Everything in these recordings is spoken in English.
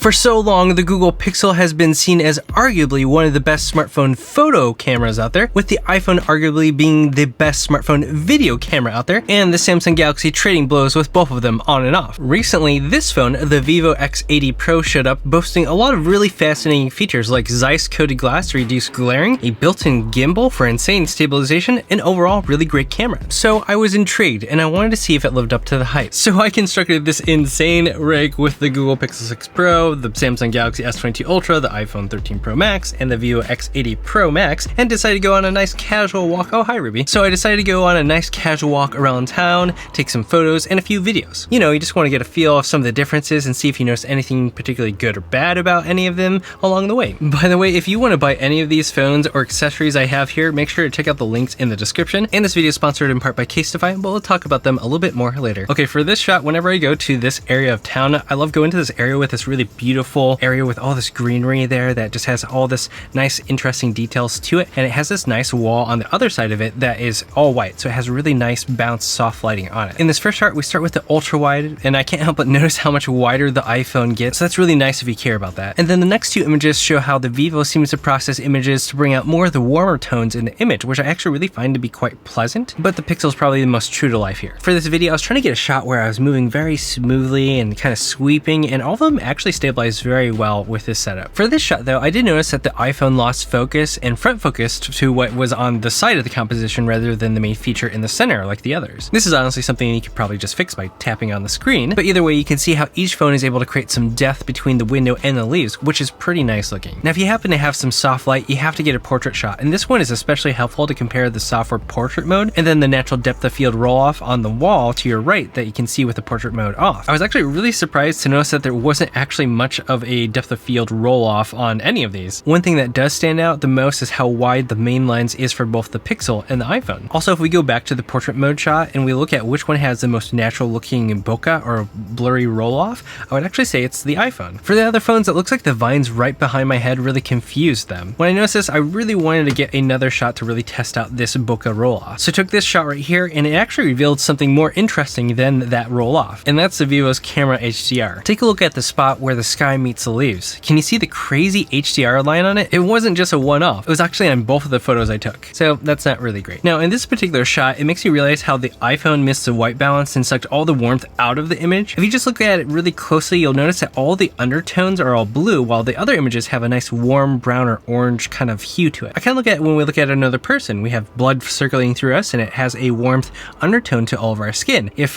For so long, the Google Pixel has been seen as arguably one of the best smartphone photo cameras out there, with the iPhone arguably being the best smartphone video camera out there, and the Samsung Galaxy trading blows with both of them on and off. Recently, this phone, the Vivo X80 Pro, showed up boasting a lot of really fascinating features like Zeiss-coated glass to reduce glaring, a built-in gimbal for insane stabilization, and overall really great camera. So I was intrigued, and I wanted to see if it lived up to the hype. So I constructed this insane rig with the Google Pixel 6 Pro, the Samsung Galaxy S22 Ultra, the iPhone 13 Pro Max, and the Vivo X80 Pro Max, and decided to go on a nice casual walk. Oh, hi Ruby. So I decided to go on a nice casual walk around town, take some photos and a few videos. You know, you just want to get a feel of some of the differences and see if you notice anything particularly good or bad about any of them along the way. By the way, if you want to buy any of these phones or accessories I have here, make sure to check out the links in the description. And this video is sponsored in part by Casetify, but we'll talk about them a little bit more later. Okay, for this shot, whenever I go to this area of town, I love going to this area with this really beautiful area with all this greenery there that just has all this nice interesting details to it, and it has this nice wall on the other side of it that is all white, so it has really nice bounce soft lighting on it. In this first shot we start with the ultra wide, and I can't help but notice how much wider the iPhone gets, so that's really nice if you care about that. And then the next two images show how the Vivo seems to process images to bring out more of the warmer tones in the image, which I actually really find to be quite pleasant, but the Pixel is probably the most true to life here. For this video I was trying to get a shot where I was moving very smoothly and kind of sweeping, and all of them actually stabilized very well with this setup. For this shot though, I did notice that the iPhone lost focus and front focused to what was on the side of the composition rather than the main feature in the center like the others. This is honestly something you could probably just fix by tapping on the screen, but either way you can see how each phone is able to create some depth between the window and the leaves, which is pretty nice looking. Now if you happen to have some soft light, you have to get a portrait shot, and this one is especially helpful to compare the software portrait mode and then the natural depth of field roll off on the wall to your right that you can see with the portrait mode off. I was actually really surprised to notice that there wasn't actually much of a depth of field roll off on any of these. One thing that does stand out the most is how wide the main lens is for both the Pixel and the iPhone. Also, if we go back to the portrait mode shot and we look at which one has the most natural looking bokeh or blurry roll off, I would actually say it's the iPhone. For the other phones, it looks like the vines right behind my head really confused them. When I noticed this, I really wanted to get another shot to really test out this bokeh roll off. So I took this shot right here, and it actually revealed something more interesting than that roll off, and that's the Vivo's camera HDR. Take a look at the spot where the sky meets the leaves. Can you see the crazy HDR line on it? It wasn't just a one-off. It was actually on both of the photos I took. So that's not really great. Now in this particular shot, it makes you realize how the iPhone missed the white balance and sucked all the warmth out of the image. If you just look at it really closely, you'll notice that all the undertones are all blue, while the other images have a nice warm brown or orange kind of hue to it. I kind of look at it when we look at another person. We have blood circulating through us, and it has a warmth undertone to all of our skin. If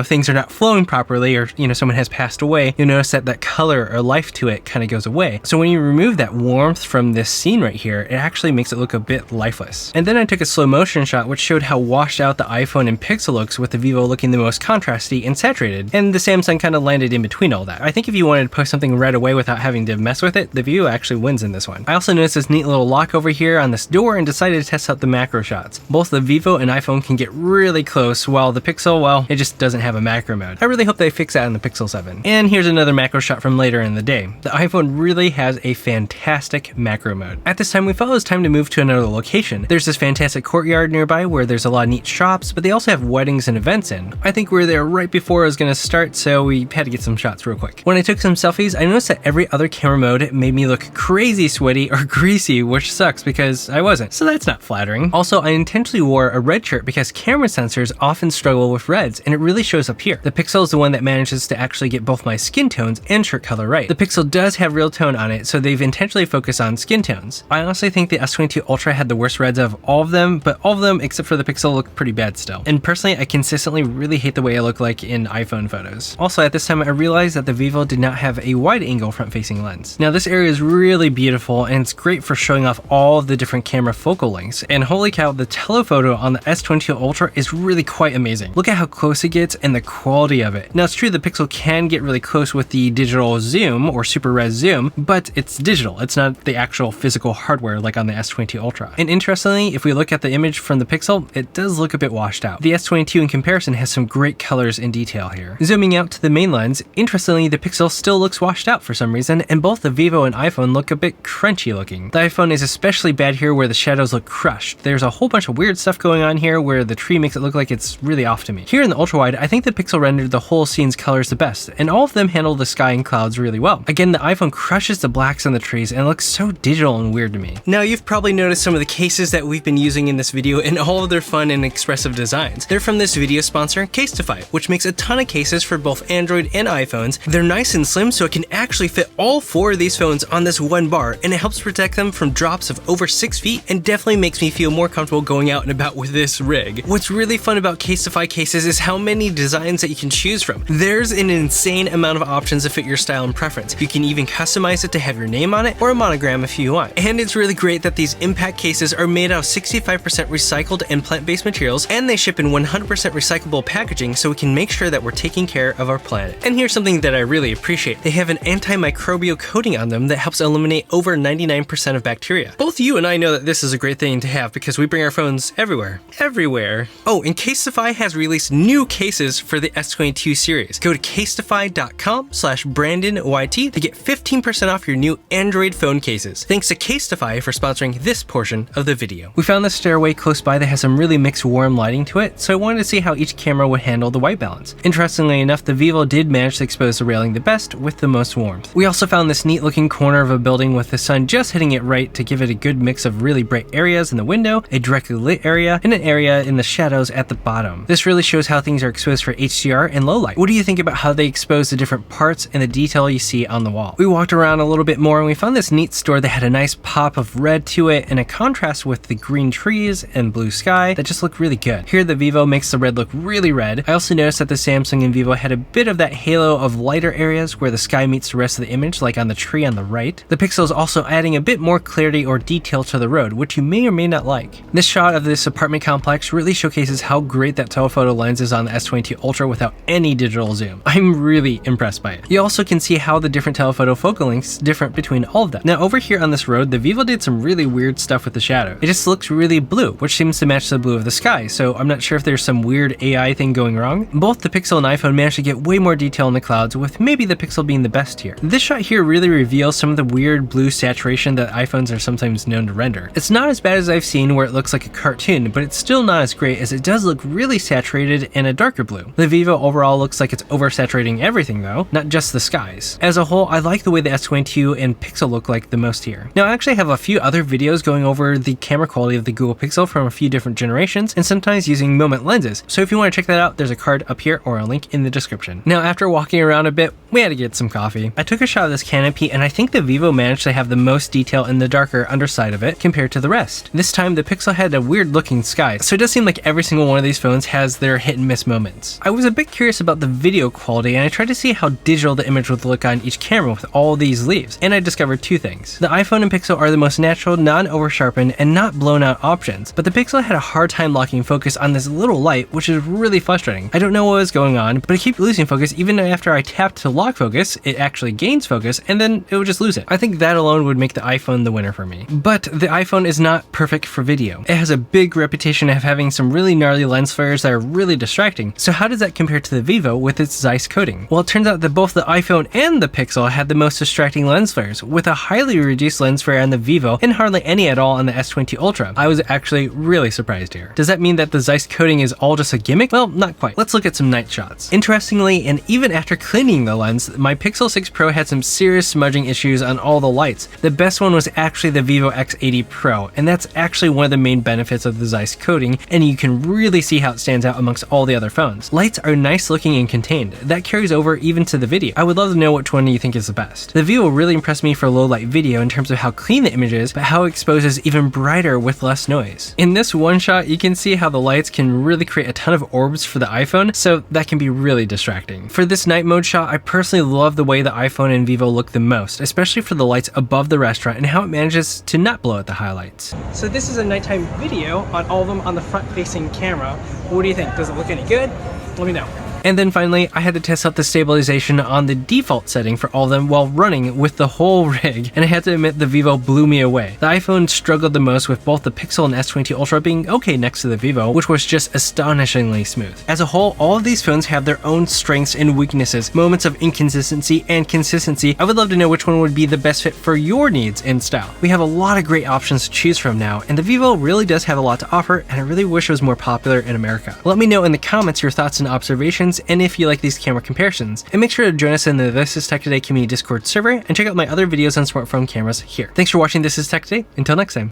things are not flowing properly, or someone has passed away, you'll notice that that color or life to it kind of goes away. So when you remove that warmth from this scene right here, it actually makes it look a bit lifeless. And then I took a slow motion shot which showed how washed out the iPhone and Pixel looks, with the Vivo looking the most contrasty and saturated, and the Samsung kind of landed in between all that. I think if you wanted to post something right away without having to mess with it, the Vivo actually wins in this one. I also noticed this neat little lock over here on this door and decided to test out the macro shots. Both the Vivo and iPhone can get really close, while the Pixel, well, it just doesn't have a macro mode. I really hope they fix that in the Pixel 7. And here's another macro shot from later in the day. The iPhone really has a fantastic macro mode. At this time, we felt it was time to move to another location. There's this fantastic courtyard nearby where there's a lot of neat shops, but they also have weddings and events in. I think we were there right before it was going to start, so we had to get some shots real quick. When I took some selfies, I noticed that every other camera mode made me look crazy sweaty or greasy, which sucks because I wasn't, so that's not flattering. Also, I intentionally wore a red shirt because camera sensors often struggle with reds, and it really shows up here. The Pixel is the one that manages to actually get both my skin tones and shirt color right. The Pixel does have real tone on it, so they've intentionally focused on skin tones. I honestly think the S22 Ultra had the worst reds of all of them, but all of them except for the Pixel look pretty bad still. And personally, I consistently really hate the way I look like in iPhone photos. Also, at this time, I realized that the Vivo did not have a wide angle front-facing lens. Now, this area is really beautiful, and it's great for showing off all of the different camera focal lengths. And holy cow, the telephoto on the S22 Ultra is really quite amazing. Look at how close it gets and the quality of it. Now, it's true the Pixel can get really close with the digital zoom or super res zoom, but it's digital. It's not the actual physical hardware like on the S22 Ultra. And interestingly, if we look at the image from the Pixel, it does look a bit washed out. The S22 in comparison has some great colors and detail here. Zooming out to the main lens, interestingly, the Pixel still looks washed out for some reason, and both the Vivo and iPhone look a bit crunchy looking. The iPhone is especially bad here where the shadows look crushed. There's a whole bunch of weird stuff going on here where the tree makes it look like it's really off to me. Here in the ultra wide, I think the Pixel rendered the whole scene's colors the best, and all of them handle the sky and clouds really well. Again, the iPhone crushes the blacks on the trees and it looks so digital and weird to me. Now, you've probably noticed some of the cases that we've been using in this video and all of their fun and expressive designs. They're from this video sponsor, Casetify, which makes a ton of cases for both Android and iPhones. They're nice and slim, so it can actually fit all 4 of these phones on this one bar, and it helps protect them from drops of over 6 feet and definitely makes me feel more comfortable going out and about with this rig. What's really fun about Casetify cases is how many designs that you can choose from. There's an insane amount of options to fit your style and preference. You can even customize it to have your name on it or a monogram if you want. And it's really great that these impact cases are made out of 65% recycled and plant-based materials, and they ship in 100% recyclable packaging, so we can make sure that we're taking care of our planet. And here's something that I really appreciate. They have an antimicrobial coating on them that helps eliminate over 99% of bacteria. Both you and I know that this is a great thing to have because we bring our phones everywhere. Everywhere. Oh, and Casetify has released new cases for the S22 series. Go to casetify.com/BrandonYT to get 15% off your new Android phone cases. Thanks to Casetify for sponsoring this portion of the video. We found this stairway close by that has some really mixed warm lighting to it, so I wanted to see how each camera would handle the white balance. Interestingly enough, the Vivo did manage to expose the railing the best with the most warmth. We also found this neat looking corner of a building with the sun just hitting it right to give it a good mix of really bright areas in the window, a directly lit area, and an area in the shadows at the bottom. This really shows how things are exposed for HDR and low light. What do you think about how they expose the different parts and the detail you see on the wall? We walked around a little bit more and we found this neat store that had a nice pop of red to it and a contrast with the green trees and blue sky that just looked really good. Here the Vivo makes the red look really red. I also noticed that the Samsung and Vivo had a bit of that halo of lighter areas where the sky meets the rest of the image, like on the tree on the right. The Pixel is also adding a bit more clarity or detail to the road, which you may or may not like. This shot of this apartment complex really showcases how great that telephoto lens is on the S22 Ultra without any digital zoom. I'm really impressed by it. You also can see how the different telephoto focal lengths different between all of them. Now over here on this road, the Vivo did some really weird stuff with the shadow. It just looks really blue, which seems to match the blue of the sky, so I'm not sure if there's some weird AI thing going wrong. Both the Pixel and iPhone managed to get way more detail in the clouds, with maybe the Pixel being the best here. This shot here really reveals some of the weird blue saturation that iPhones are sometimes known to render. It's not as bad as I've seen where it looks like a cartoon, but it's still not as great as it does look really saturated in a darker blue. The Vivo overall looks like it's oversaturating everything though, not just the skies. As a whole, I like the way the S22 and Pixel look like the most here. Now I actually have a few other videos going over the camera quality of the Google Pixel from a few different generations and sometimes using moment lenses, so if you want to check that out, there's a card up here or a link in the description. Now after walking around a bit, we had to get some coffee. I took a shot of this canopy and I think the Vivo managed to have the most detail in the darker underside of it compared to the rest. This time the Pixel had a weird looking sky, so it does seem like every single one of these phones has their hit and miss moments. I was a bit curious about the video quality and I tried to see how digital the image would look on each camera with all these leaves, and I discovered two things. The iPhone and Pixel are the most natural, non-over-sharpened, and not blown out options, but the Pixel had a hard time locking focus on this little light, which is really frustrating. I don't know what was going on, but I keep losing focus even after I tapped to lock focus, it actually gains focus, and then it would just lose it. I think that alone would make the iPhone the winner for me. But the iPhone is not perfect for video. It has a big reputation of having some really gnarly lens flares that are really distracting, so how does that compare to the Vivo with its Zeiss coating? Well, it turns out that both the iPhone and the Pixel had the most distracting lens flares, with a highly reduced lens flare on the Vivo and hardly any at all on the S22 Ultra. I was actually really surprised here. Does that mean that the Zeiss coating is all just a gimmick? Well, not quite. Let's look at some night shots. Interestingly, and even after cleaning the lens, my Pixel 6 Pro had some serious smudging issues on all the lights. The best one was actually the Vivo X80 Pro, and that's actually one of the main benefits of the Zeiss coating, and you can really see how it stands out amongst all the other phones. Lights are nice looking and contained. That carries over even to the video. I would love to know which one you think is the best. The Vivo really impressed me for low light video in terms of how clean the image is, but how it exposes even brighter with less noise. In this one shot, you can see how the lights can really create a ton of orbs for the iPhone, so that can be really distracting. For this night mode shot, I personally love the way the iPhone and Vivo look the most, especially for the lights above the restaurant and how it manages to not blow out the highlights. So this is a nighttime video on all of them on the front facing camera. What do you think? Does it look any good? Let me know. And then finally, I had to test out the stabilization on the default setting for all of them while running with the whole rig, and I had to admit the Vivo blew me away. The iPhone struggled the most with both the Pixel and S22 Ultra being okay next to the Vivo, which was just astonishingly smooth. As a whole, all of these phones have their own strengths and weaknesses, moments of inconsistency and consistency. I would love to know which one would be the best fit for your needs and style. We have a lot of great options to choose from now, and the Vivo really does have a lot to offer, and I really wish it was more popular in America. Let me know in the comments your thoughts and observations questions and if you like these camera comparisons. And make sure to join us in the This Is Tech Today community Discord server and check out my other videos on smartphone cameras here. Thanks for watching This Is Tech Today. Until next time.